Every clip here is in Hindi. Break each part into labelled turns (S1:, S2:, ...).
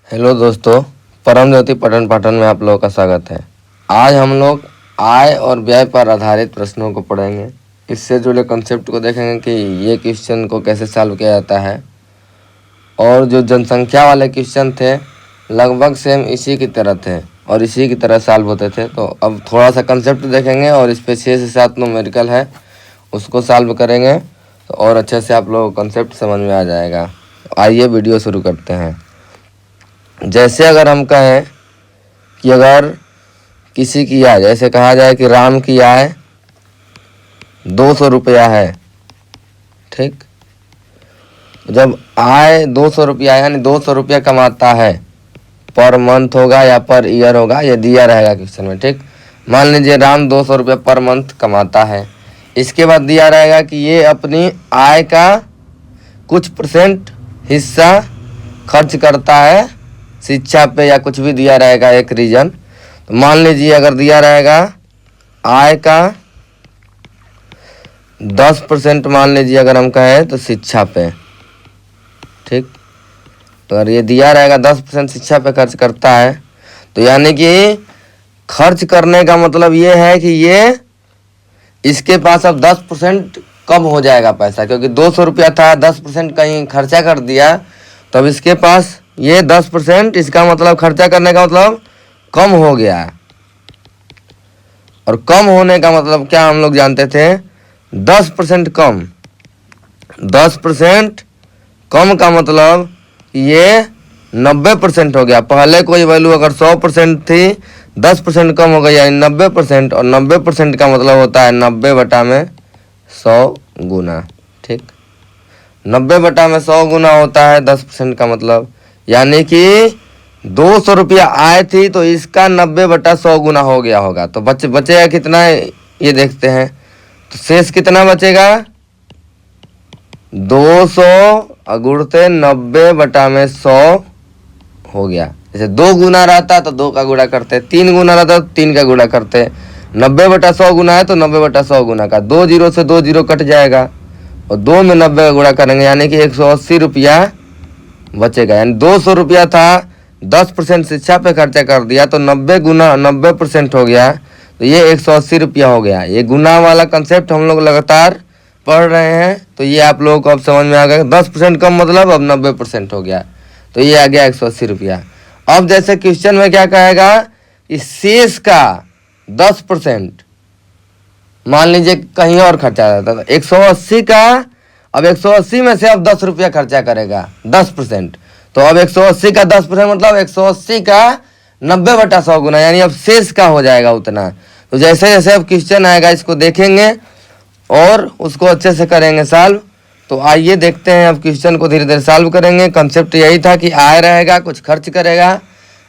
S1: हेलो दोस्तों, परम ज्योति पठन पाठन में आप लोगों का स्वागत है। आज हम लोग आय और व्यय पर आधारित प्रश्नों को पढ़ेंगे। इससे जुड़े कॉन्सेप्ट को देखेंगे कि ये क्वेश्चन को कैसे सॉल्व किया जाता है। और जो जनसंख्या वाले क्वेश्चन थे लगभग सेम इसी की तरह थे और इसी की तरह सॉल्व होते थे। तो अब थोड़ा सा कॉन्सेप्ट देखेंगे और इस पे 6 से 7 न्यूमेरिकल है, उसको सॉल्व करेंगे तो और अच्छे से आप लोगों को कॉन्सेप्ट समझ में आ जाएगा। आइए वीडियो शुरू करते हैं। जैसे अगर हम कहें कि अगर किसी की आय, जैसे कहा जाए कि राम की आय 200 रुपया है, ठीक। जब आय 200 रुपया यानी 200 रुपया कमाता है, पर मंथ होगा या पर ईयर होगा, ये दिया रहेगा क्वेश्चन में, ठीक। मान लीजिए राम 200 रुपया पर मंथ कमाता है। इसके बाद दिया रहेगा कि ये अपनी आय का कुछ % हिस्सा खर्च करता है शिक्षा पे, या कुछ भी दिया रहेगा एक रीजन। तो मान लीजिए अगर दिया रहेगा आय का 10% मान लीजिए अगर हम कहें तो शिक्षा पे, ठीक। तो अगर ये दिया रहेगा 10% शिक्षा पे खर्च करता है, तो यानी कि खर्च करने का मतलब ये है कि ये इसके पास अब 10% कम हो जाएगा पैसा, क्योंकि 200 रुपया था, 10% कहीं खर्चा कर दिया, तब इसके पास ये 10%, इसका मतलब खर्चा करने का मतलब कम हो गया। और कम होने का मतलब क्या हम लोग जानते थे, 10% कम। 10% कम का मतलब ये 90% हो गया। पहले कोई वैल्यू अगर 100% थी, 10% कम हो गई यानी 90%, और 90% का मतलब होता है 90/100 गुना, ठीक। 90/100 गुना होता है 10% का मतलब, यानी कि 200 रुपया आय थी तो इसका 90/100 गुना हो गया होगा। तो बचेगा कितना, ये देखते हैं। तो शेष कितना बचेगा, 200 गुणते 90/100 हो गया। जैसे 2 गुना रहता तो 2 का गुणा करते, 3 गुना रहता तो 3 का गुणा करते। 90/100 गुना है तो 90/100 गुना का 2 जीरो से 2 जीरो कट जाएगा और 2 में 90 का गुणा करेंगे, यानी कि 180 रुपया बचेगा। यानी 200 रुपया था, 10% शिक्षा पे खर्चा कर दिया तो 90 गुना 90% हो गया, तो ये 180 रुपया हो गया। ये गुना वाला कंसेप्ट हम लोग लगातार पढ़ रहे हैं, तो ये आप लोगों को अब समझ में आ गया। 10% कम मतलब अब 90% हो गया, तो ये आ गया 180 रुपया। अब जैसे क्वेश्चन में क्या कहेगा, इस शेष का 10% मान लीजिए कहीं और खर्चा रहता था, 180 का, अब 180 में से अब 10 रुपया खर्चा करेगा 10%, तो अब 180 का 10% मतलब 180 का 90/100 गुना, यानी अब शेष का हो जाएगा उतना। तो जैसे जैसे अब क्वेश्चन आएगा इसको देखेंगे और उसको अच्छे से करेंगे सॉल्व। तो आइए देखते हैं, अब क्वेश्चन को धीरे धीरे सॉल्व करेंगे। कंसेप्ट यही था कि आय रहेगा, कुछ खर्च करेगा,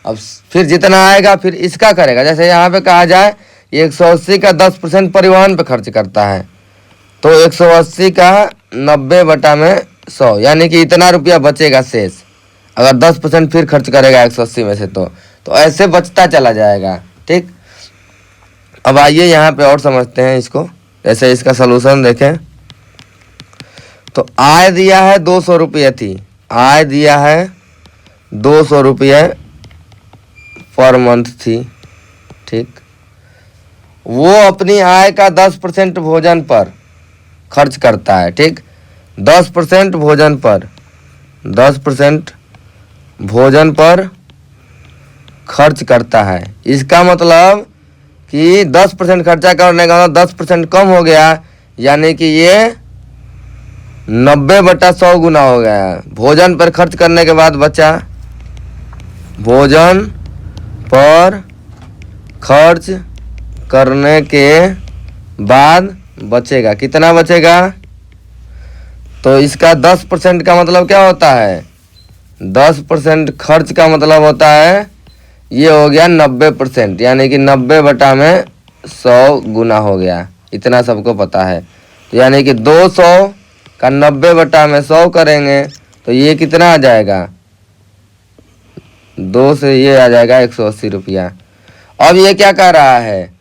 S1: अब फिर जितना आएगा फिर इसका करेगा। जैसे यहाँ पे कहा जाए ये 180 का 10% परिवहन पे खर्च करता है, तो 180 का 90/100 यानी कि इतना रुपया बचेगा शेष, अगर 10% फिर खर्च करेगा 180 में से, तो ऐसे बचता चला जाएगा, ठीक। अब आइए यहाँ पे और समझते हैं इसको। जैसे इसका सलूशन देखें, तो आय दिया है 200 रुपये थी, आय दिया है 200 रुपये पर मंथ थी, ठीक। वो अपनी आय का 10% भोजन पर खर्च करता है, ठीक। 10% भोजन पर, 10% भोजन पर खर्च करता है। इसका मतलब कि 10% खर्चा करने का 10% कम हो गया, यानी कि ये 90/100 गुना हो गया। भोजन पर खर्च करने के बाद बचा, भोजन पर खर्च करने के बाद बचेगा, कितना बचेगा, तो इसका 10% का मतलब क्या होता है, 10% खर्च का मतलब होता है ये हो गया 90%, यानी कि 90/100 गुना हो गया। इतना सबको पता है। तो यानी कि 200 का 90/100 करेंगे तो ये कितना आ जाएगा, 2 से ये आ जाएगा 180 रुपया। अब ये क्या कह रहा है,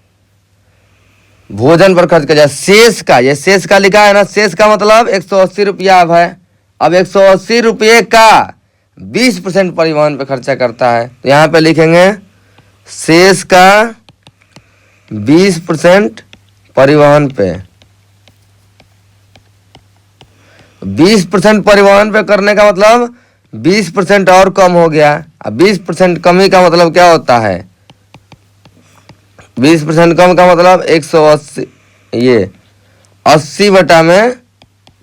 S1: भोजन पर खर्च किया जाए, शेष का, ये शेष का लिखा है ना, शेष का मतलब 180 रुपया अब है। अब 180 रुपये का 20% परिवहन पे खर्चा करता है। तो यहाँ पे लिखेंगे शेष का 20% परिवहन पे। 20% परिवहन पे करने का मतलब 20% और कम हो गया। अब 20% कमी का मतलब क्या होता है? 20% कम का मतलब 180, ये 80 बटा में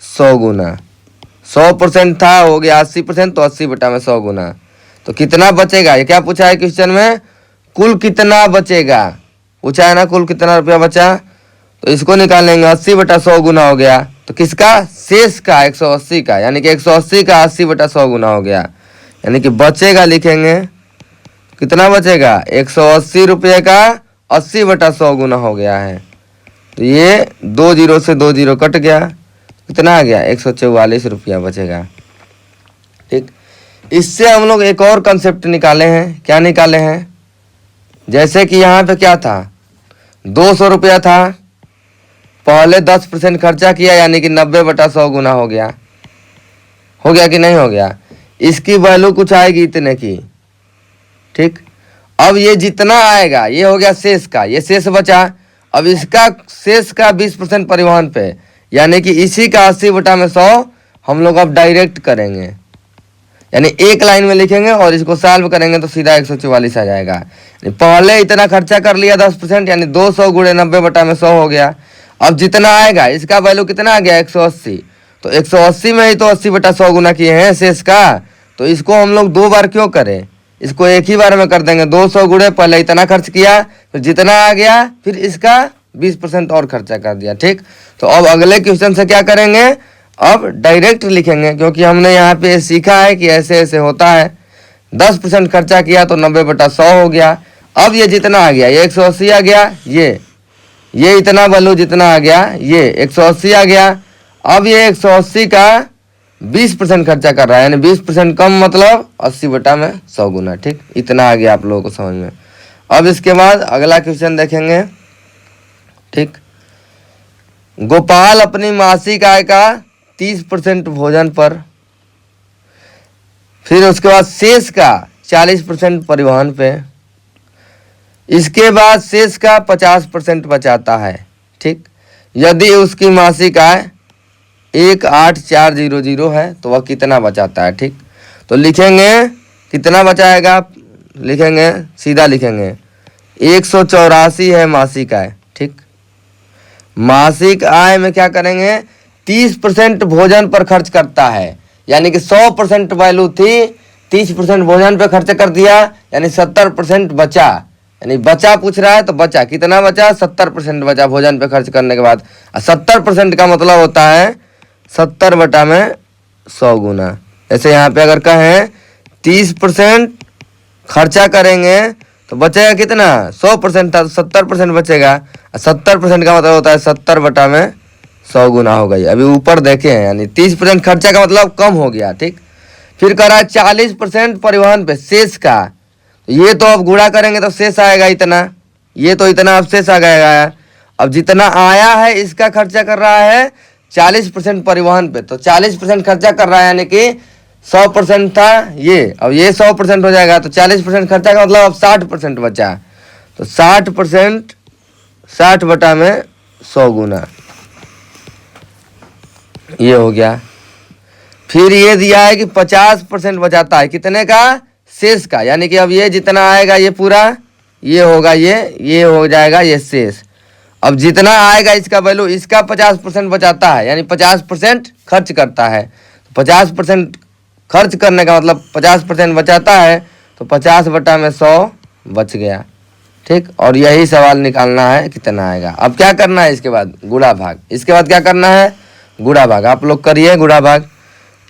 S1: 100 गुना। 100% था, हो गया 80%, तो 80 बटा में 100 गुना। तो कितना बचेगा? ये क्या पूछा है क्वेश्चन में? कुल कितना बचेगा पूछा है ना, कुल कितना रुपया बचा। तो इसको निकालेंगे, 80 बटा 100 गुना हो गया। तो किसका? शेष का, 180 का, यानी कि 180 का 80 बटा 100 गुना हो गया। यानी कि बचेगा, लिखेंगे कितना बचेगा? 180 रुपये का 80 बटा 100 गुना हो गया है। तो ये 2 जीरो से 2 जीरो कट गया, कितना आ गया? 144 रुपया बचेगा। ठीक, इससे हम लोग एक और कंसेप्ट निकाले हैं। क्या निकाले हैं? जैसे कि यहाँ पे क्या था, 200 रुपया था, पहले 10% खर्चा किया, यानी कि 90 बटा 100 गुना हो गया। हो गया कि नहीं हो गया? इसकी वैल्यू कुछ आएगी इतने की। ठीक, अब ये जितना आएगा ये हो गया शेष का, ये शेष बचा। अब इसका शेष का 20% परिवहन पे, यानी कि इसी का 80 बटा में 100 हम लोग अब डायरेक्ट करेंगे, यानी एक लाइन में लिखेंगे और इसको सॉल्व करेंगे तो सीधा 144 आ जाएगा। पहले इतना खर्चा कर लिया 10%, यानी 200 गुणे 90 बटा में 100 हो गया। अब जितना आएगा इसका वैल्यू कितना आ गया? 180। तो 180 में ही तो 80 बटा 100 गुना किए हैं शेष का। तो इसको हम लोग 2 बार क्यों करें? इसको एक ही बार में कर देंगे। 200 गुणे पहले इतना खर्च किया, फिर जितना आ गया, फिर इसका 20% और खर्चा कर दिया। ठीक, तो अब अगले क्वेश्चन से क्या करेंगे? अब डायरेक्ट लिखेंगे, क्योंकि हमने यहाँ पे सीखा है कि ऐसे ऐसे होता है। 10% खर्चा किया तो 90 बटा 100 हो गया। अब ये जितना आ गया, ये 180 आ गया, ये इतना वैल्यू जितना आ गया, ये 180 आ गया। अब ये 180 का 20% खर्चा कर रहा है, यानी 20% कम मतलब 80 बटा में 100 गुना। ठीक, इतना आ गया आप लोगों को समझ में। अब इसके बाद अगला क्वेश्चन देखेंगे। ठीक, गोपाल अपनी मासिक आय का 30% भोजन पर, फिर उसके बाद शेष का 40% परिवहन पे, इसके बाद शेष का 50% बचाता है। ठीक, यदि उसकी मासिक आय 18400 है तो वह कितना बचाता है? ठीक, तो लिखेंगे कितना बचाएगा, लिखेंगे सीधा लिखेंगे 184 है मासिक आय। ठीक, मासिक आय में क्या करेंगे? 30% भोजन पर खर्च करता है, यानी कि 100% वैल्यू थी, 30% भोजन पर खर्च कर दिया, यानी 70% बचा। यानी बचा पूछ रहा है तो बचा, कितना बचा? 70% बचा भोजन पे खर्च करने के बाद। 70% का मतलब होता है 70 बटा में 100 गुना। जैसे यहाँ पे अगर कहें 30% खर्चा करेंगे तो बचेगा कितना? 100% था तो 70% बचेगा। 70% का मतलब होता है 70 बटा में 100 गुना हो गई। अभी ऊपर देखे हैं, यानी 30% खर्चा का मतलब कम हो गया। ठीक, फिर कह रहा है 40% परिवहन पे शेष का। ये तो अब गुणा करेंगे तो शेष आएगा इतना, ये तो इतना अब शेष आ गया। अब जितना आया है इसका खर्चा कर रहा है 40% परिवहन पे, तो 40% खर्चा कर रहा है, यानी कि 100% था ये, अब ये 100% हो जाएगा। तो 40% खर्चा का मतलब अब 60% बचा, तो 60% 60 बटा में 100 गुना, ये हो गया। फिर ये दिया है कि 50% बचाता है, कितने का? शेष का, यानी कि अब ये जितना आएगा ये पूरा ये होगा, ये हो जाएगा ये शेष। अब जितना आएगा इसका वैल्यू, इसका 50% बचाता है, यानी 50% खर्च करता है। 50% खर्च करने का मतलब 50% बचाता है, तो 50 बटा में 100 बच गया। ठीक, और यही सवाल निकालना है कितना आएगा। अब क्या करना है? इसके बाद गुणा भाग। इसके बाद क्या करना है? गुणा भाग। आप लोग करिए गुणा भाग।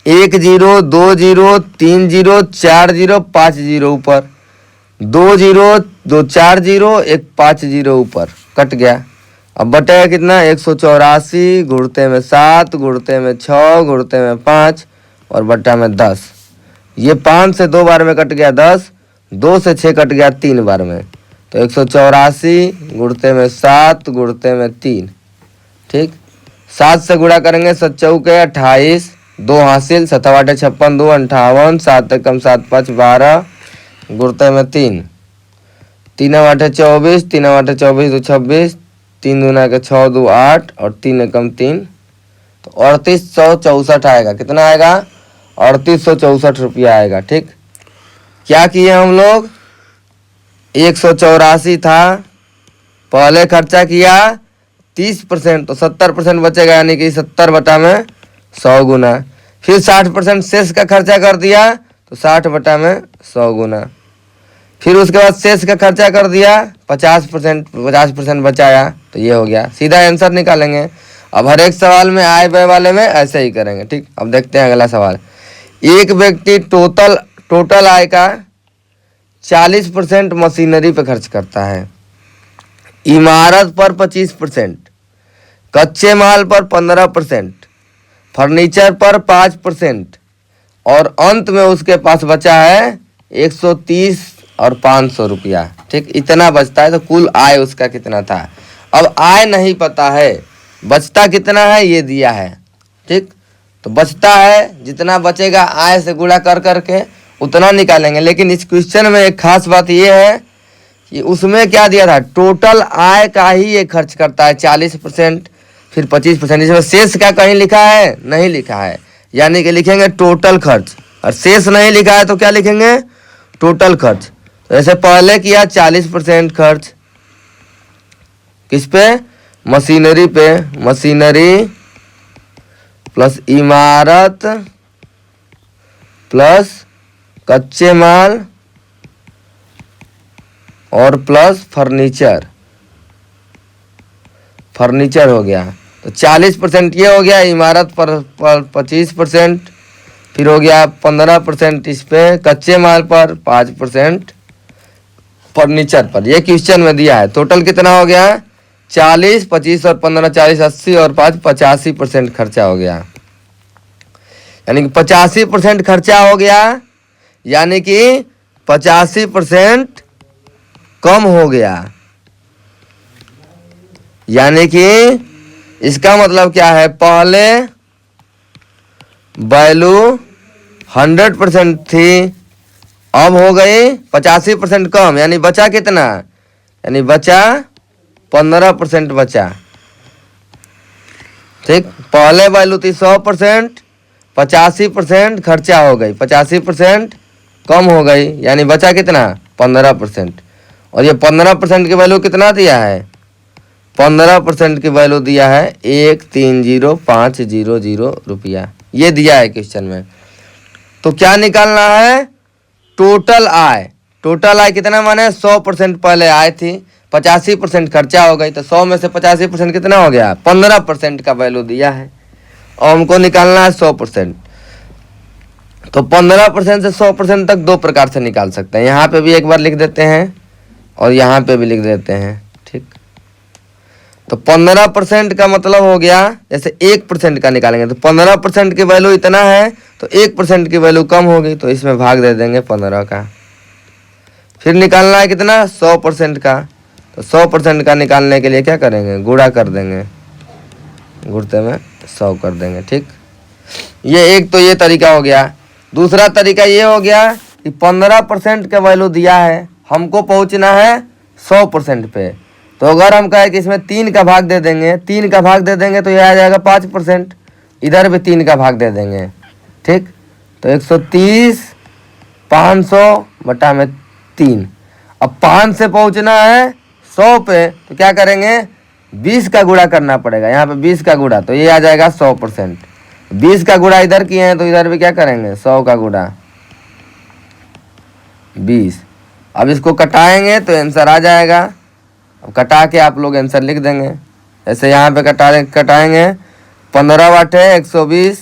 S1: 1 0 2 0 3 0 4 0 5 0 ऊपर, 2 0 2 4 0 1 5 0 ऊपर, कट गया। अब बटेगा कितना? 184 गुणते में 7 गुणते में 6 गुणते में 5 और बट्टा में 10। ये 5 से 2 बार में कट गया 10, 2 से 6 कट गया 3 बार में, तो 184 गुणते में 7 गुणते में 3। ठीक, 7 से गुणा करेंगे 7 चौके 28, 2 हासिल, 7 आठे 56, 2 58, 7 कम 7 5 12, गुणते में 3, 3 आठे 24, 3 आठे 24 2 26, 3 दूना के 6 2 8 और 3 कम 3, तो 3864 आएगा। कितना आएगा? 3864 रुपया आएगा। ठीक, क्या किए हम लोग? 184 था, पहले खर्चा किया 30%, तो 70% बचेगा, यानी कि 70 बटा में 100 गुना। फिर 60% शेष का खर्चा कर दिया, तो 60 बटा में 100 गुना। फिर उसके बाद शेष का खर्चा कर दिया 50% बचाया, तो ये हो गया। सीधा आंसर निकालेंगे। अब हर एक सवाल में आय व्यय वाले में ऐसे ही करेंगे। ठीक, अब देखते हैं अगला सवाल। एक व्यक्ति टोटल आय का 40% मशीनरी पे खर्च करता है, इमारत पर 25%, कच्चे माल पर 15%, फर्नीचर पर 5% और अंत में उसके पास बचा है 130 और 500 रुपया। ठीक, इतना बचता है, तो कुल आय उसका कितना था? अब आय नहीं पता है, बचता कितना है ये दिया है। ठीक, तो बचता है, जितना बचेगा आय से गुणा कर करके उतना निकालेंगे। लेकिन इस क्वेश्चन में एक खास बात ये है कि उसमें क्या दिया था? टोटल आय का ही ये खर्च करता है 40%, फिर 25%। इसमें शेष का कहीं लिखा है? नहीं लिखा है, यानी कि लिखेंगे टोटल खर्च। और शेष नहीं लिखा है तो क्या लिखेंगे? टोटल खर्च। तो ऐसे पहले किया 40% खर्च किस पे? मशीनरी पे। मशीनरी प्लस इमारत प्लस कच्चे माल और प्लस फर्नीचर हो गया। तो 40% ये हो गया, इमारत पर 25%, फिर हो गया 15% इस पे, कच्चे माल पर 5%, फर्नीचर पर। ये क्वेश्चन में दिया है। टोटल कितना हो गया? 40, 25 और 15, 40, 80 और 5, 85% खर्चा हो गया। यानी कि 85% खर्चा हो गया, यानी कि 85% कम हो गया। यानी कि इसका मतलब क्या है? पहले वैल्यू 100% थी, अब हो गई 85% कम, यानी बचा कितना? यानी बचा 15% बचा। ठीक, पहले वैल्यू थी 100%, 85% खर्चा हो गई, 85% कम हो गई, यानी बचा कितना? 15%। और ये 15% की वैल्यू कितना दिया है? 15% की वैल्यू दिया है 130500 रुपया, ये दिया है क्वेश्चन में। तो क्या निकालना है? टोटल आय। टोटल आय कितना माने? 100% पहले आय थी, 85% खर्चा हो गई, तो 100 में से 85% कितना हो गया? 15% का वैल्यू दिया है और हमको निकालना है 100%। तो 15% से 100% तक दो प्रकार से निकाल सकते हैं। यहाँ पे भी एक बार लिख देते हैं और यहाँ पे भी लिख देते हैं। ठीक, तो 15% का मतलब हो गया, जैसे 1% का निकालेंगे तो 15% की वैल्यू इतना है, तो 1% की वैल्यू कम होगी, तो इसमें भाग दे देंगे 15 का। फिर निकालना है कितना? 100% का। तो 100% का निकालने के लिए क्या करेंगे? गुणा कर देंगे, गुणते में 100 कर देंगे। ठीक, ये एक तो ये तरीका हो गया। दूसरा तरीका ये हो गया कि 15% का वैल्यू दिया है, हमको पहुंचना है 100% पे। तो अगर हम कहें कि इसमें 3 का भाग दे देंगे, 3 का भाग दे देंगे तो ये आ जाएगा 5%, इधर भी 3 का भाग दे देंगे। ठीक, तो 130 500 बटा में 3। अब 5 से पहुंचना है 100 पे, तो क्या करेंगे? 20 का गुणा करना पड़ेगा। यहाँ पे 20 का गुणा, तो ये आ जाएगा 100%। 20 का गुणा इधर किए हैं, तो इधर भी क्या करेंगे? 100 का गुणा 20। अब इसको कटाएंगे तो आंसर आ जाएगा। अब कटा के आप लोग आंसर लिख देंगे। ऐसे यहाँ पे कटाएंगे 15 वाट है 120,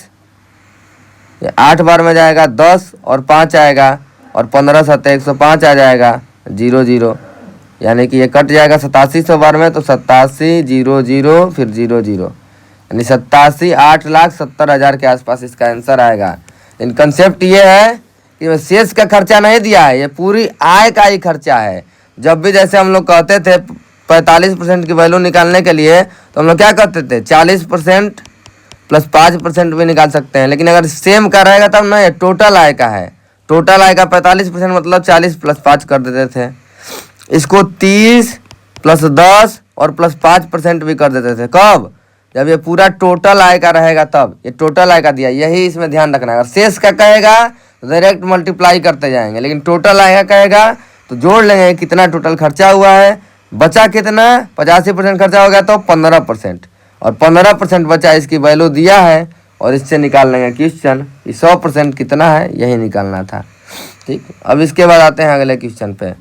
S1: 8 बार में जाएगा 10 और 5 आएगा, और 15 7 105 आ जाएगा 00, यानी कि ये कट जाएगा 8700 बार में, तो 87 00 फिर 00, यानी 87 8,70,000 के आसपास इसका आंसर आएगा। इन कंसेप्ट ये है कि शेष का खर्चा नहीं दिया है, ये पूरी आय का ही खर्चा है। जब भी जैसे हम लोग कहते थे 45% की वैल्यू निकालने के लिए, तो हम लोग क्या करते थे? 40% +5% भी निकाल सकते हैं। लेकिन अगर सेम का रहेगा तब ना, ये टोटल आय का है। टोटल आय का 45% मतलब 40 + 5 कर देते थे। इसको 30 + 10 और +5% भी कर देते थे। कब? जब ये पूरा टोटल आय का रहेगा तब। ये टोटल आय का दिया, यही इसमें ध्यान रखना है। अगर शेष का कहेगा तो डायरेक्ट मल्टीप्लाई करते जाएंगे, लेकिन टोटल आय का कहेगा तो जोड़ लेंगे कितना टोटल खर्चा हुआ है, बचा कितना। 85% खर्चा हो गया तो 15%, और 15% बचा, इसकी वैल्यू दिया है और इससे निकाल लेंगे क्वेश्चन। 100% कितना है यही निकालना था। ठीक, अब इसके बाद आते हैं अगले क्वेश्चन पे।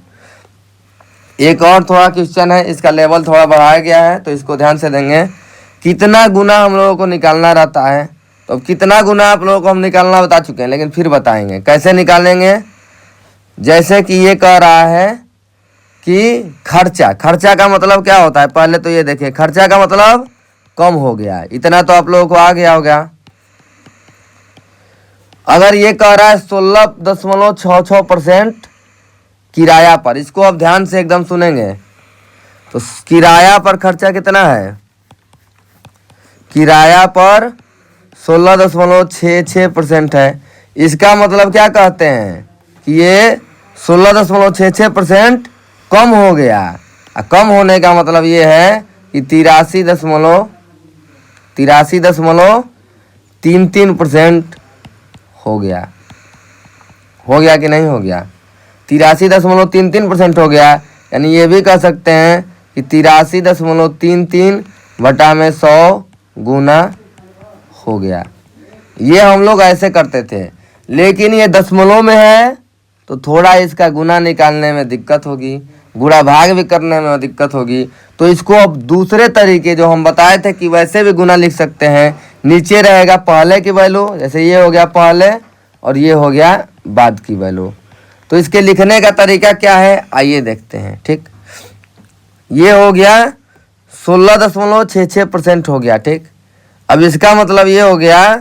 S1: एक और थोड़ा क्वेश्चन है, इसका लेवल थोड़ा बढ़ाया गया है तो इसको ध्यान से देंगे। कितना गुना हम लोगों को निकालना रहता है, तो कितना गुना आप लोगों को हम निकालना बता चुके हैं, लेकिन फिर बताएंगे कैसे निकालेंगे। जैसे कि ये कह रहा है कि खर्चा, खर्चा का मतलब क्या होता है, पहले तो ये देखिए, खर्चा का मतलब कम हो गया। इतना तो आप लोगों को आ गया होगा। अगर ये कह रहा है 16.66% किराया पर, इसको अब ध्यान से एकदम सुनेंगे। तो किराया पर खर्चा कितना है, किराया पर 16.66% है। इसका मतलब क्या कहते हैं कि ये 16.66% कम हो गया। कम होने का मतलब ये है कि 83.33% हो गया। हो गया कि नहीं हो गया? 83.33% हो गया। यानी ये भी कह सकते हैं कि 83.33/100 गुना हो गया। ये हम लोग ऐसे करते थे, लेकिन ये दशमलव में है तो थोड़ा इसका गुना निकालने में दिक्कत होगी, गुणा भाग भी करने में दिक्कत होगी। तो इसको अब दूसरे तरीके जो हम बताए थे कि वैसे भी गुना लिख सकते हैं। नीचे रहेगा पहले की वैल्यू, जैसे ये हो गया पहले और ये हो गया बाद की वैल्यू। तो इसके लिखने का तरीका क्या है आइए देखते हैं। ठीक, ये हो गया 16.66% हो गया। ठीक, अब इसका मतलब ये हो गया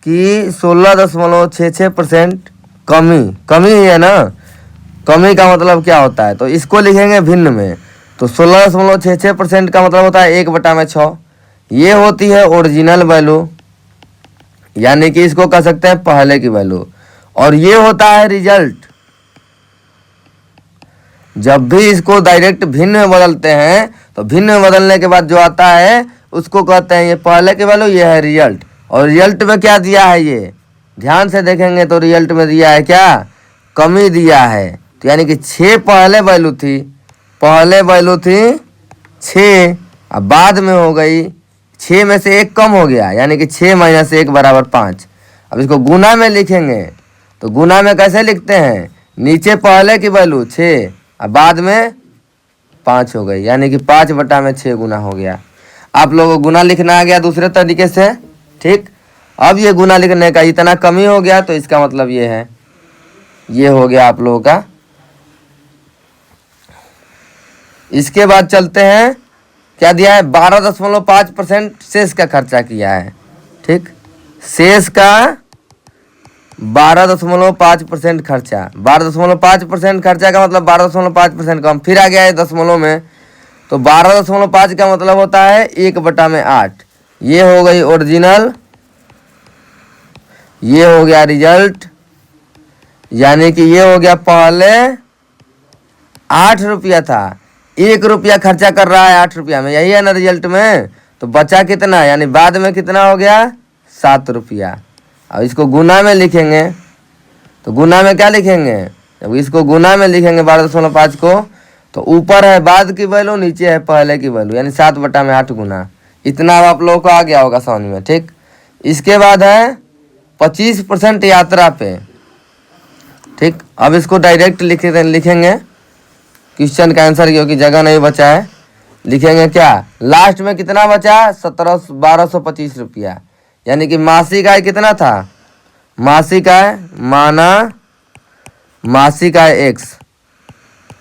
S1: कि 16.66% कमी ही है ना। कमी का मतलब क्या होता है, तो इसको लिखेंगे भिन्न में। तो 16.66% का मतलब होता है 1/6। ये होती है ओरिजिनल वैल्यू, यानी कि इसको कह सकते हैं पहले की वैल्यू। और ये होता है रिजल्ट। जब भी इसको डायरेक्ट भिन्न में बदलते हैं तो भिन्न में बदलने के बाद जो आता है उसको कहते हैं ये पहले की वैल्यू, ये है रिजल्ट। और रिजल्ट में क्या दिया है, ये ध्यान से देखेंगे तो रिजल्ट में दिया है क्या, कमी दिया है। तो यानी कि 6 पहले वैल्यू थी, 6, अब बाद में हो गई 6 में से 1 कम हो गया, यानी कि 6 - 1 = 5। अब इसको गुना में लिखेंगे तो गुना में कैसे लिखते हैं, नीचे पहले की वैल्यू 6 अब बाद में 5 हो गई, यानी कि 5/6 गुना हो गया। आप लोगों को गुना लिखना आ गया दूसरे तरीके से। ठीक, अब ये गुना लिखने का इतना कमी हो गया तो इसका मतलब ये है, ये हो गया आप लोगों का। इसके बाद चलते हैं, क्या दिया है, 12.5% शेष का खर्चा किया है। ठीक, शेष का 12.5% खर्चा। 12.5% खर्चा का मतलब 12.5% कम, फिर आ गया है दशमलव में। तो 12.5 का मतलब होता है 1/8। ये हो गई ओरिजिनल, ये हो गया रिजल्ट, यानी कि ये हो गया पहले 8 रुपया था, 1 रुपया खर्चा कर रहा है 8 रुपया में, यही है ना रिजल्ट में। तो बचा कितना, यानी बाद में कितना हो गया, 7 रुपया। अब इसको गुना में लिखेंगे तो गुना में क्या लिखेंगे, जब इसको गुना में लिखेंगे 12.5 को, तो ऊपर है बाद की वैल्यू, नीचे है पहले की वैल्यू, यानी 7/8 गुना। इतना आप लोगों को आ गया होगा समझ में। ठीक, इसके बाद है 25% यात्रा पे। ठीक, अब इसको डायरेक्ट लिखेंगे क्वेश्चन का आंसर, क्योंकि जगह नहीं बचा है। लिखेंगे क्या, लास्ट में कितना बचा, 1225 रुपया, यानी कि मासिक आय कितना था, मासिक आय माना मासिक आय x,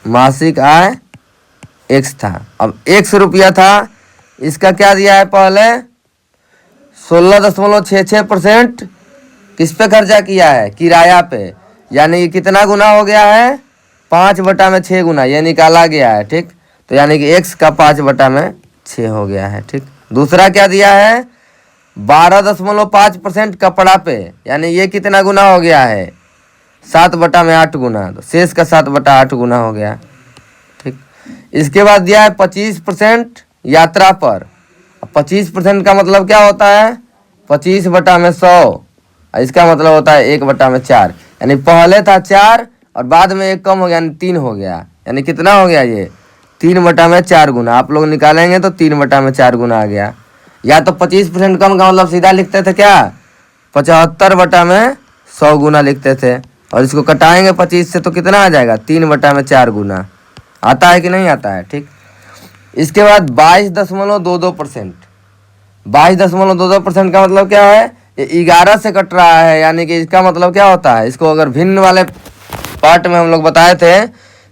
S1: मासिक आय x था। अब x रुपया था, इसका क्या दिया है पहले 16.66% किस पे खर्चा किया है, किराया पे, यानी कि कितना गुना हो गया है, 5/6 गुना, ये निकाला गया है। ठीक, तो यानी कि x का 5/6 हो गया है। ठीक, दूसरा क्या दिया है, 12.5% कपड़ा पे, यानी ये कितना गुना हो गया है, 7/8 गुना, तो शेष का 7/8 गुना हो गया। ठीक, इसके बाद दिया है 25% यात्रा पर। 25% का मतलब क्या होता है, 25/100, इसका मतलब होता है 1/4, यानी पहले था 4 और बाद में 1 कम हो गया, यानी 3 हो गया। यानी कितना हो गया ये, 3/4 गुना। आप लोग निकालेंगे तो 3/4 गुना आ गया। या तो 25% कम का मतलब सीधा लिखते थे क्या, 75/100 गुना लिखते थे, और इसको कटाएंगे 25 से तो कितना आ जाएगा, 3/4 गुना। आता है कि नहीं आता है। ठीक, इसके बाद 22.22%। 22.22% का मतलब क्या है, ये 11 से कट रहा है, यानी कि इसका मतलब क्या होता है, इसको अगर भिन्न वाले पार्ट में हम लोग बताए थे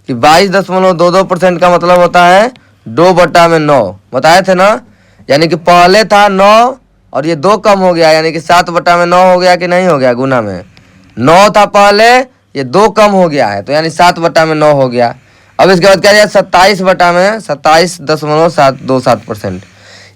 S1: कि 22.22% का मतलब होता है 2/9, बताए थे ना। यानी कि पहले था 9 और ये 2 कम हो गया, यानी कि 7/9 हो गया कि नहीं हो गया, गुना में 9 था पहले, ये 2 कम हो गया है, तो यानी 7/9 हो गया। अब इसके बाद क्या दिया, 27.727%।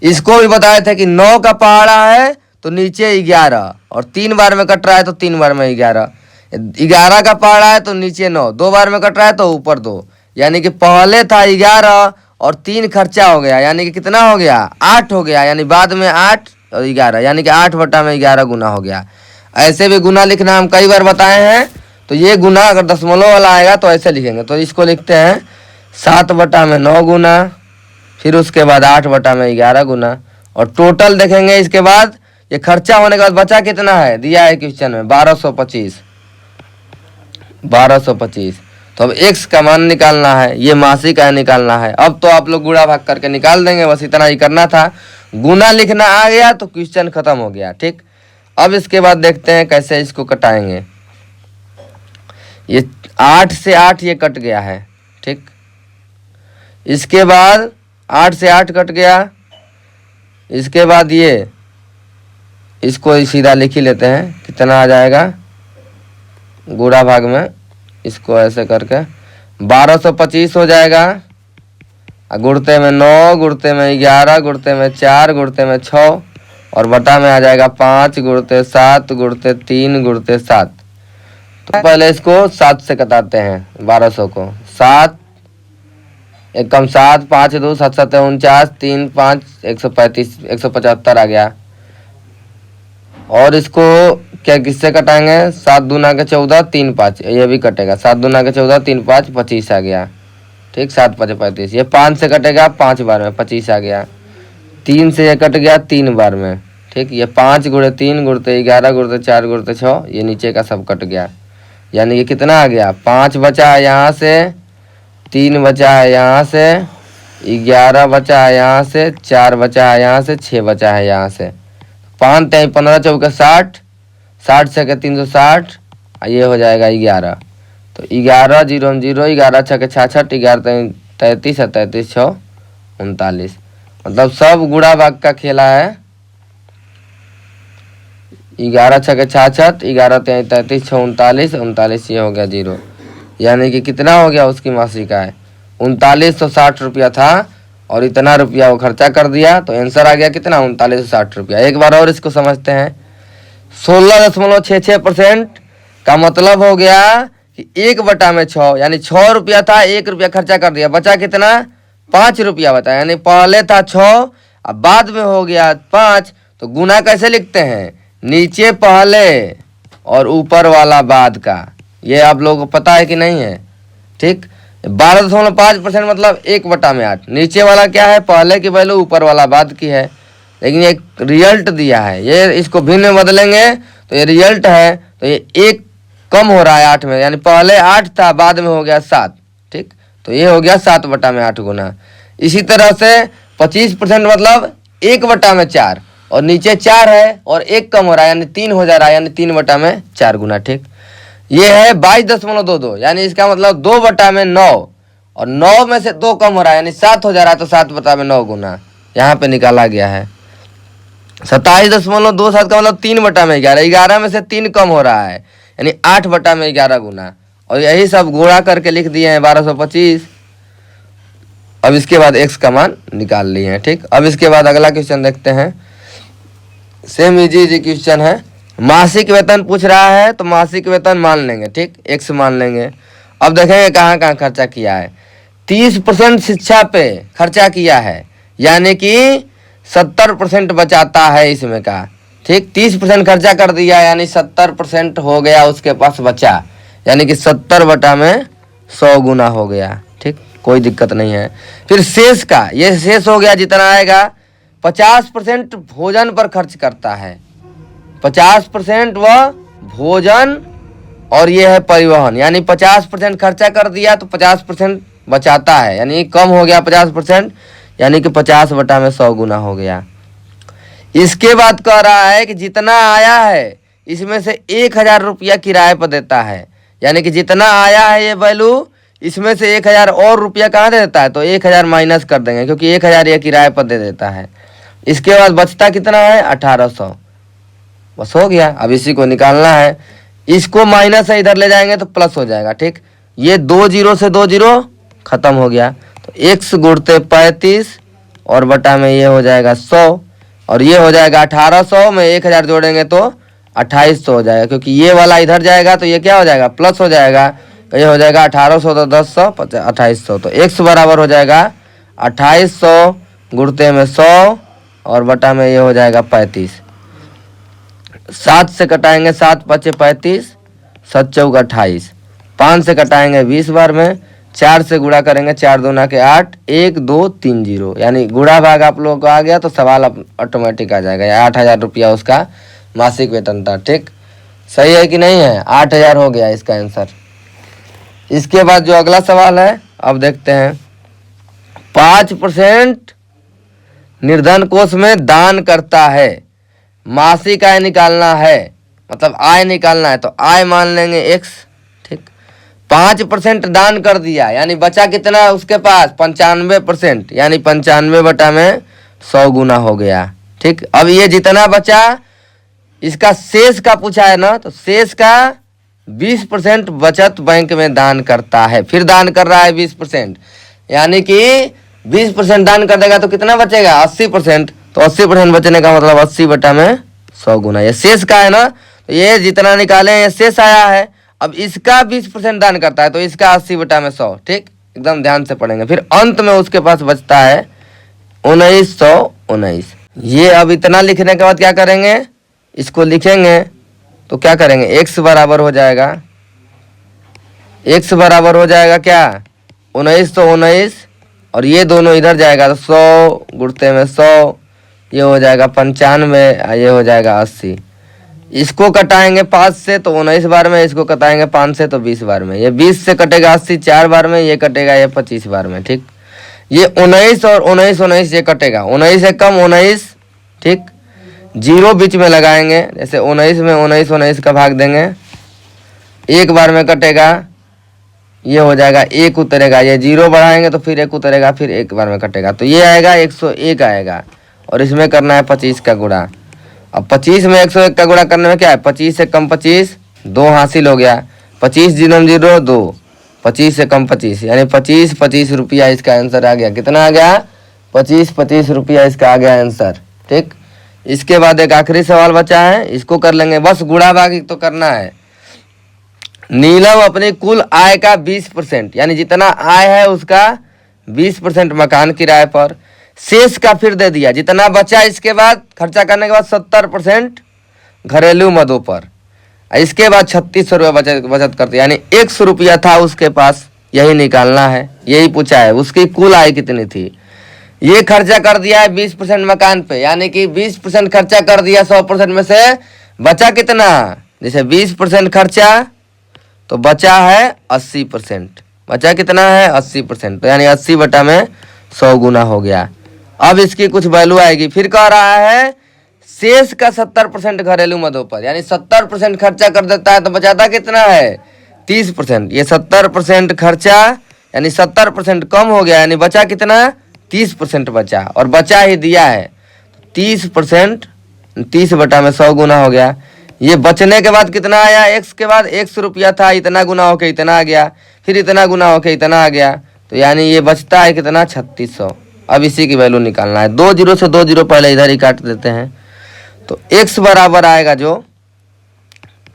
S1: इसको भी बताए थे कि 9 का पहाड़ा है तो नीचे 11, और 3 बार में कट रहा है तो 3 बार में 11। 11 का पहाड़ा है तो नीचे 9, 2 बार में कट रहा है तो ऊपर 2, यानी कि पहले था 11 और 3 खर्चा हो गया, यानी कि कितना हो गया, 8 हो गया। यानी बाद में 8 और 11, यानी कि 8/11 गुना हो गया। ऐसे भी गुना लिखना हम कई बार बताए हैं। तो ये गुना अगर दशमलव वाला आएगा तो ऐसे लिखेंगे, तो इसको लिखते हैं 7/9 गुना, फिर उसके बाद 8/11 गुना, और टोटल देखेंगे इसके बाद ये खर्चा होने के बाद बचा कितना है, दिया है क्वेश्चन में 1225। 1225, तो अब x का मान निकालना है, ये मासिक आय निकालना है। अब तो आप लोग गुणा भाग करके निकाल देंगे, बस इतना ही करना था। गुना लिखना आ गया तो क्वेश्चन खत्म हो गया। ठीक, अब इसके बाद देखते हैं कैसे इसको कटाएंगे। ये 8 से 8 ये कट गया है। ठीक, इसके बाद 8 से 8 कट गया, इसके बाद ये इसको सीधा लिख ही लेते हैं, कितना आ जाएगा गुणा भाग में, इसको ऐसे करके 1225 हो जाएगा। गुणते में 9, गुणते में 11, गुणते में 4, गुणते में 6, और बटा में आ जाएगा 5, गुणते 7, गुणते 3, गुणते 7। तो पहले इसको 7 से कटाते हैं 1200 को। 7 एक कम 7, 5 2 7 7 49, 3 5 135, 175 आ गया। और इसको क्या किससे कटाएंगे, 7 दूना के 14, 3 5, ये भी कटेगा। 7 दूना के 14, 3 5 25 आ गया। ठीक, 7 5 35, ये 5 से कटेगा 5 बार में 25 आ गया। 3 से ये कट गया 3 बार में। ठीक, ये 5 गुणे 3 गुणते 11 गुणते 4 गुणते 6, ये नीचे का सब कट गया, यानी कि कितना आ गया, 5 बचा है यहाँ से, 3 बचा है यहाँ से, 11 बचा है यहाँ से, 4 बचा है यहाँ से, 6 बचा है यहाँ से। 5 3 15 चौके 60, 60 से 360, ये हो जाएगा 11। तो 11 0 0, 11 6 66, 11 33, 33 6 39। मतलब सब गुणा भाग का खेला है। 11 6 66, 11 33 6 39, 39 ये हो गया 0, यानी कि कितना हो गया उसकी मासिक आय, 3960 रुपया था, और इतना रुपया वो खर्चा कर दिया, तो आंसर आ गया कितना, 3960 रुपया। एक बार और इसको समझते हैं। 16.66% का मतलब हो गया कि 1/6, यानी 6 रुपया था, 1 रुपया खर्चा कर दिया, बचा कितना, 5 रुपया बचा। यानी पहले था 6 अब बाद में हो गया 5, तो गुना कैसे लिखते हैं, नीचे पहले और ऊपर वाला बाद का। ये आप लोगों को पता है कि नहीं है। ठीक, 12.5% मतलब 1/8। नीचे वाला क्या है, पहले की वैल्यू, ऊपर वाला बाद की है, लेकिन एक रिजल्ट दिया है, ये इसको भिन्न में बदलेंगे तो ये रिजल्ट है, तो ये 1 कम हो रहा है 8 में, यानी पहले 8 था बाद में हो गया 7। ठीक, तो ये हो गया 7/8 गुना। इसी तरह से 25% मतलब 1/4, और नीचे 4 है और 1 कम हो रहा है, यानी 3 हो जा रहा है, यानी 3/4 गुना। ठीक, ये है 22.22, यानी इसका मतलब 2/9, और 9 में से 2 कम हो रहा है, यानी 7 हो जा रहा है, तो 7/9 गुना यहाँ पे निकाला गया है। 27.27 का मतलब 3/11, 11 में से 3 कम हो रहा है, यानी 8/11 गुना, और यही सब गुणा करके लिख दिए हैं 1225। अब इसके बाद x का मान निकाल लिए हैं। ठीक, अब इसके बाद अगला क्वेश्चन देखते हैं। सेम इजी इजी क्वेश्चन है। मासिक वेतन पूछ रहा है तो मासिक वेतन मान लेंगे, ठीक, x मान लेंगे। अब देखेंगे कहाँ कहाँ खर्चा किया है। 30% शिक्षा पे खर्चा किया है, यानी कि 70% बचाता है इसमें का, ठीक। 30% खर्चा कर दिया यानी 70% हो गया उसके पास बचा, यानी कि 70/100 गुना हो गया, ठीक, कोई दिक्कत नहीं है। फिर शेष का, ये शेष हो गया जितना आएगा। 50% भोजन पर खर्च करता है, 50% वह भोजन और ये है परिवहन, यानी 50% खर्चा कर दिया तो 50% बचाता है, यानी कम हो गया 50%, यानी कि 50/100 गुना हो गया। इसके बाद कह रहा है कि जितना आया है इसमें से 1000 रुपया किराए पर देता है, यानी कि जितना आया है ये वैल्यू, इसमें से 1000 और रुपया कहाँ दे देता है, तो 1000 माइनस कर देंगे क्योंकि 1000 ये किराए पर दे देता है। इसके बाद बचता कितना है, 1800, बस हो गया। अब इसी को निकालना है, इसको माइनस से इधर ले जाएंगे तो प्लस हो जाएगा, ठीक। ये 2 जीरो से 2 जीरो खत्म हो गया, तो x गुणते 35 और बटा में ये हो जाएगा 100, और ये हो जाएगा 1800 में 1000 जोड़ेंगे तो 2800 हो जाएगा, क्योंकि ये वाला इधर जाएगा तो ये क्या हो जाएगा, प्लस हो जाएगा, तो ये हो जाएगा 1800 तो 1000 2800, तो x बराबर हो जाएगा 2800 गुणते में 100 और बटा में ये हो जाएगा 35। 7 से कटाएंगे, 7 पचे 35, 7 चौक 28, 5 से कटाएंगे 20 बार में, 4 से गुणा करेंगे, 4 दूना के 8, 1 2 3 0, यानी गुणा भाग आप लोगों को आ गया तो सवाल ऑटोमेटिक आ जाएगा। 8000 रुपया उसका मासिक वेतन था, ठीक, सही है कि नहीं है, 8000 हो गया इसका आंसर। इसके बाद जो अगला सवाल है अब देखते हैं। 5% निर्धन कोष में दान करता है, मासिक आय निकालना है, मतलब आय निकालना है, तो आय मान लेंगे x, ठीक। 5% दान कर दिया यानी बचा कितना उसके पास, 95%, यानी 95/100 गुना हो गया, ठीक। अब ये जितना बचा इसका शेष का पूछा है ना, तो शेष का 20% बचत बैंक में दान करता है, फिर दान कर रहा है 20%, यानी कि 20% दान कर देगा तो कितना बचेगा, 80%, तो 80% बचने का मतलब 80/100 गुना, ये शेष का है ना, तो ये जितना निकाले ये शेष आया है। अब इसका 20% दान करता है तो इसका 80/100, ठीक, एकदम ध्यान से पढ़ेंगे। फिर अंत में उसके पास बचता है 1919। ये अब इतना लिखने के बाद क्या करेंगे, इसको लिखेंगे तो क्या करेंगे, x बराबर हो जाएगा, x बराबर हो जाएगा क्या, 19 तो 19, और ये दोनों इधर जाएगा तो 100 गुणते में 100, ये हो जाएगा 95, ये हो जाएगा 80। इसको कटाएंगे 5 से तो 19 बार में, इसको कटाएंगे 5 से तो 20 बार में, ये 20 से कटेगा 80 4 बार में, ये कटेगा ये 25 बार में, ठीक। ये 19 और 19 19 ये कटेगा, 19 से कम 19, ठीक, जीरो बीच में लगाएंगे, जैसे 19 में 19 19 का भाग देंगे, एक बार में कटेगा, ये हो जाएगा 1 उतरेगा, ये जीरो बढ़ाएंगे तो फिर 1 उतरेगा, फिर एक बार में कटेगा, तो ये आएगा 101 आएगा, और इसमें करना है 25 का गुणा। अब 25 में 101 का गुणा करने में क्या है, 25 से कम 25, 2 हासिल हो गया, 25 जीरो 0 2, 25 से कम 25, यानी 25 रुपया इसका आंसर आ गया। कितना आ गया, 25 रुपया इसका आ गया आंसर, ठीक। इसके बाद एक आखिरी सवाल बचा है, इसको कर लेंगे, बस गुणा भाग तो करना है। नीलम अपनी कुल आय का 20%, यानी जितना आय है उसका 20% मकान किराए पर, शेष का फिर दे दिया, जितना बचा इसके बाद खर्चा करने के बाद 70% घरेलू मदों पर, इसके बाद 3600 रुपये बचत करते, यानी 100 रुपया था उसके पास, यही निकालना है, यही पूछा है उसकी कुल आय कितनी थी। ये खर्चा कर दिया है 20% मकान पे, यानी कि 20% खर्चा कर दिया 100% में से, बचा कितना, जैसे 20% खर्चा तो बचा है 80%, बचा कितना है 80%, तो यानी 80/100 गुना हो गया। अब इसकी कुछ वैल्यू आएगी, फिर कह रहा है शेष का 70% घरेलू मदों पर, यानी 70% खर्चा कर देता है तो बचाता कितना है 30%, ये 70% खर्चा यानी 70% कम हो गया, यानी बचा कितना 30% बचा, और बचा ही दिया है 30%, 30/100 गुना हो गया। ये बचने के बाद कितना आया, x के बाद 100 रुपया था, इतना गुना होके इतना आ गया, फिर इतना गुना होके इतना आ गया, तो यानी ये बचता है कितना 3600। अब इसी की वैल्यू निकालना है, 2 जीरो से 2 जीरो पहले इधर ही काट देते हैं, तो x बराबर आएगा जो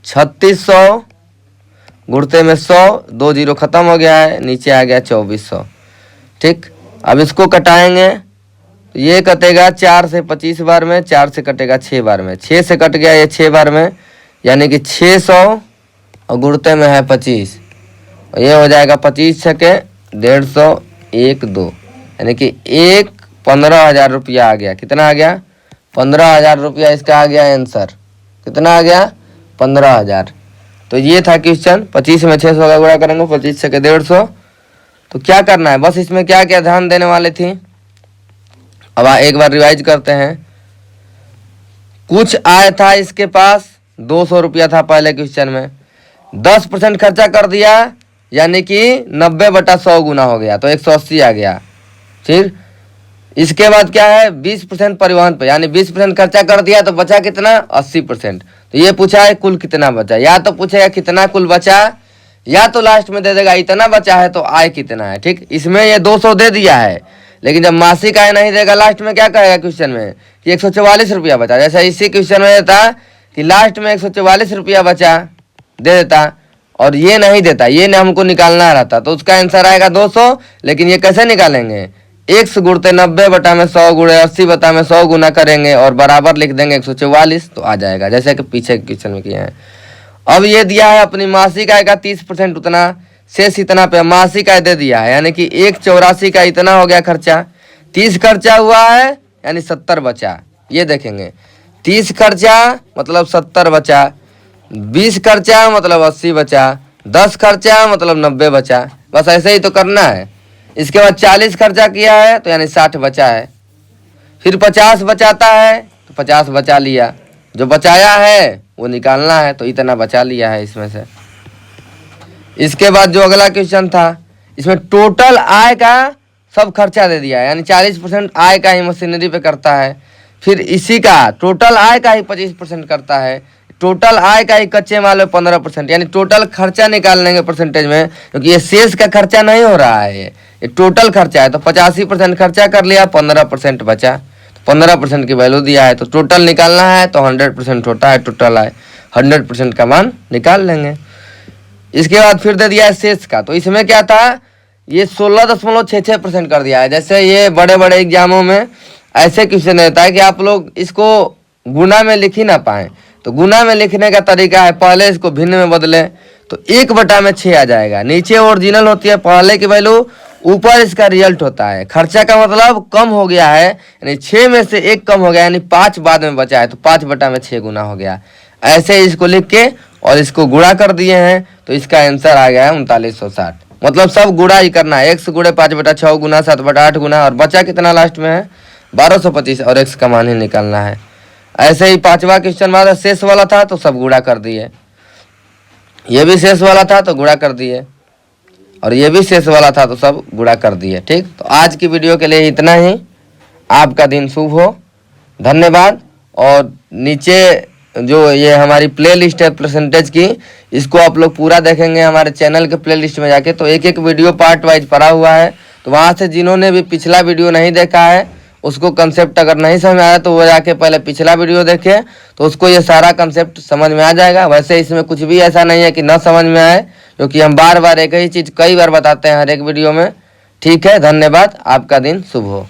S1: 3600 गुणते में 100, 2 जीरो खत्म हो गया है, नीचे आ गया 2400। ठीक, अब इसको कटाएंगे तो ये कटेगा 4 से 25 बार में, 4 से कटेगा 6 बार में, 6 से कट गया ये 6 बार में, यानी कि 600 और गुणते में है 25, और ये हो जाएगा 25 छके 150, 1 2, यानी कि 15,000 रुपया आ गया। कितना आ गया? 15,000 रुपया इसका आ गया आंसर। कितना आ गया? 15,000। तो ये था क्वेश्चन। 25 में 600 का गुणा करेंगे, 25 छके 150। तो क्या करना है, बस इसमें क्या क्या ध्यान देने वाले थी, अब एक बार रिवाइज करते हैं। कुछ आय था इसके पास, 200 रुपया था पहले क्वेश्चन में, 10% खर्चा कर दिया, यानी कि 90/100 गुना हो गया, तो 180 आ गया। फिर इसके बाद क्या है, 20% परिवहन पे, यानी 20% खर्चा कर दिया तो बचा कितना? 80%। तो ये पूछा है कुल कितना बचा, या तो पूछेगा कितना कुल बचा, या तो लास्ट में दे देगा इतना बचा है तो आय कितना है। ठीक, इसमें ये 200 दे दिया है, लेकिन जब मासिक आय नहीं देगा लास्ट में क्या कहेगा क्वेश्चन में कि 144 रुपया बचा। जैसा इसी क्वेश्चन में देता कि लास्ट में 144 रुपया बचा दे देता, और ये नहीं देता, ये ने हमको निकालना रहता, तो उसका आंसर आएगा 200। लेकिन ये कैसे निकालेंगे, x गुणते 90/100 गुणे 80/100 गुना करेंगे और बराबर लिख देंगे 144, तो आ जाएगा, जैसे कि पीछे क्वेश्चन में किए हैं। अब ये दिया है अपनी मासिक आय का 30% उतना, शेष इतना पे मासिक आय दे दिया है, यानी कि 184 का इतना हो गया खर्चा, 30 खर्चा हुआ है यानी 70 बचा। ये देखेंगे 30 खर्चा मतलब 70 बचा, 20 खर्चा मतलब 80 बचा, 10 खर्चा मतलब 90 बचा। बस ऐसे ही तो करना है। इसके बाद 40 खर्चा किया है तो यानी 60 बचा है, फिर 50 बचाता है तो 50 बचा लिया, जो बचाया है वो निकालना है, तो इतना बचा लिया है इसमें से। इसके बाद जो अगला क्वेश्चन था, इसमें टोटल आय का सब खर्चा दे दिया है, यानी 40% आय का ही मशीनरी पे करता है, फिर इसी का टोटल आय का ही 25% करता है, टोटल आय का ही कच्चे माल में 15%, यानी टोटल खर्चा निकाल लेंगे परसेंटेज में, क्योंकि ये शेष का खर्चा नहीं हो रहा है, ये टोटल खर्चा है। तो 85% खर्चा कर लिया, 15% बचा, 15% की वैल्यू दिया है, तो टोटल निकालना है तो 100% होता है टोटल आय, 100% का मान निकाल लेंगे। इसके बाद फिर दे दिया है शेष का, तो इसमें क्या था, ये 16.66% कर दिया है। जैसे ये बड़े बड़े एग्जामों में ऐसे क्वेश्चन रहता है कि आप लोग इसको गुना में लिख ही ना पाए, तो गुना में लिखने का तरीका है, पहले इसको भिन्न में बदले तो 1/6 आ जाएगा। नीचे ओरिजिनल होती है पहले की वैल्यू, ऊपर इसका रिजल्ट होता है। खर्चा का मतलब कम हो गया है, यानी 6 में से 1 कम हो गया, यानी 5 बाद में बचा है, तो 5/6 गुना हो गया। ऐसे इसको लिख के और इसको गुणा कर दिए हैं, तो इसका आंसर आ गया है 3960। मतलब सब गुणा ही करना है, x गुणे 5/6 गुना 7/8 गुना, और बचा कितना लास्ट में है 1225, और x का मान ही निकालना है। ऐसे ही 5वां क्वेश्चन में शेष वाला था तो सब गुणा कर दिए, ये भी शेष वाला था तो गुणा कर दिए, और ये भी शेष वाला था तो सब गुणा कर दिए। ठीक, तो आज की वीडियो के लिए इतना ही। आपका दिन शुभ हो, धन्यवाद। और नीचे जो ये हमारी प्ले लिस्ट है परसेंटेज की, इसको आप लोग पूरा देखेंगे हमारे चैनल के प्ले लिस्ट में जाके, तो एक एक वीडियो पार्ट वाइज पड़ा हुआ है, तो वहाँ से जिन्होंने भी पिछला वीडियो नहीं देखा है, उसको कंसेप्ट अगर नहीं समझ आया तो वो जाके पहले पिछला वीडियो देखे, तो उसको ये सारा कंसेप्ट समझ में आ जाएगा। वैसे इसमें कुछ भी ऐसा नहीं है कि न समझ में आए, क्योंकि हम बार बार एक ही चीज़ कई बार बताते हैं हर एक वीडियो में। ठीक है, धन्यवाद। आपका दिन शुभ हो।